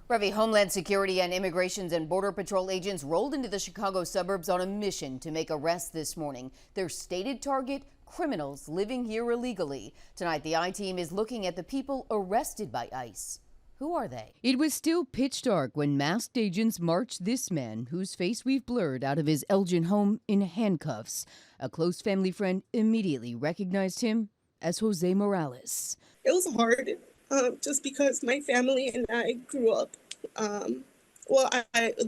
Ravi, Homeland Security and Immigrations and Border Patrol agents rolled into the Chicago suburbs on a mission to make arrests this morning. Their stated target, criminals living here illegally. Tonight, the I-Team is looking at the people arrested by ICE. Who are they? It was still pitch dark when masked agents marched this man, whose face we've blurred, out of his Elgin home in handcuffs. A close family friend immediately recognized him as Jose Morales. It was hard, just because my family and I grew up.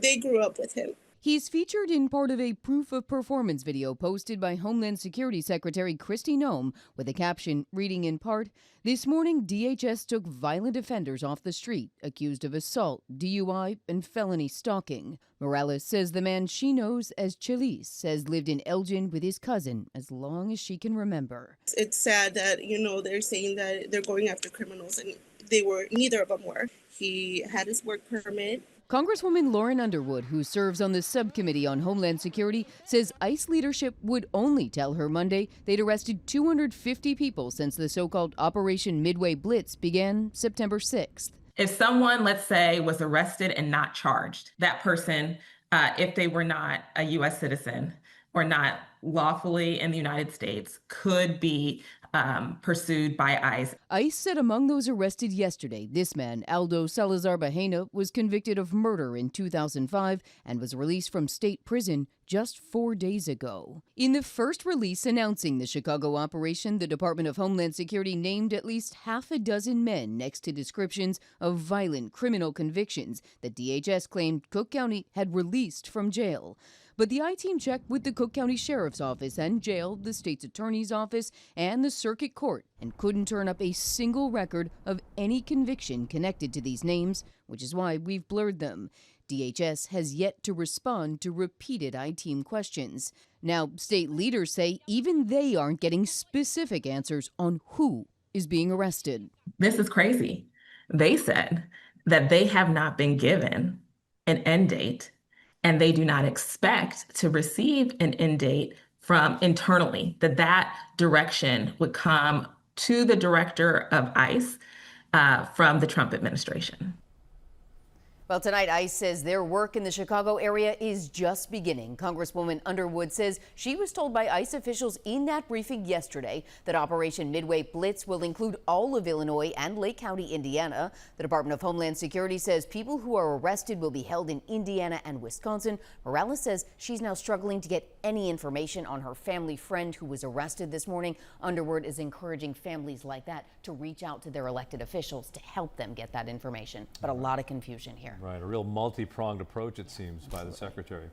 They grew up with him. He's featured in part of a proof of performance video posted by Homeland Security Secretary Kristi Noem with a caption reading in part, "This morning, DHS took violent offenders off the street accused of assault, DUI, and felony stalking." Morales says the man she knows as Chelis has lived in Elgin with his cousin as long as she can remember. It's sad that, they're saying that they're going after criminals, and neither of them were. He had his work permit. Congresswoman Lauren Underwood, who serves on the subcommittee on Homeland Security, says ICE leadership would only tell her Monday they'd arrested 250 people since the so-called Operation Midway Blitz began September 6th. If someone, let's say, was arrested and not charged, that person, if they were not a U.S. citizen or not lawfully in the United States, could be pursued by ICE. ICE said among those arrested yesterday, this man, Aldo Salazar Bahena, was convicted of murder in 2005 and was released from state prison just 4 days ago. In the first release announcing the Chicago operation, the Department of Homeland Security named at least half a dozen men next to descriptions of violent criminal convictions that DHS claimed Cook County had released from jail. But the I-Team checked with the Cook County Sheriff's Office and jail, the state's attorney's office, and the circuit court, and couldn't turn up a single record of any conviction connected to these names, which is why we've blurred them. DHS has yet to respond to repeated I-Team questions. Now, state leaders say even they aren't getting specific answers on who is being arrested. This is crazy. They said that they have not been given an end date, and they do not expect to receive an end date from internally, that direction would come to the director of ICE from the Trump administration. Well, tonight, ICE says their work in the Chicago area is just beginning. Congresswoman Underwood says she was told by ICE officials in that briefing yesterday that Operation Midway Blitz will include all of Illinois and Lake County, Indiana. The Department of Homeland Security says people who are arrested will be held in Indiana and Wisconsin. Morales says she's now struggling to get any information on her family friend who was arrested this morning. Underwood is encouraging families like that to reach out to their elected officials to help them get that information. But a lot of confusion here. Right, a real multi-pronged approach, it seems, by the secretary.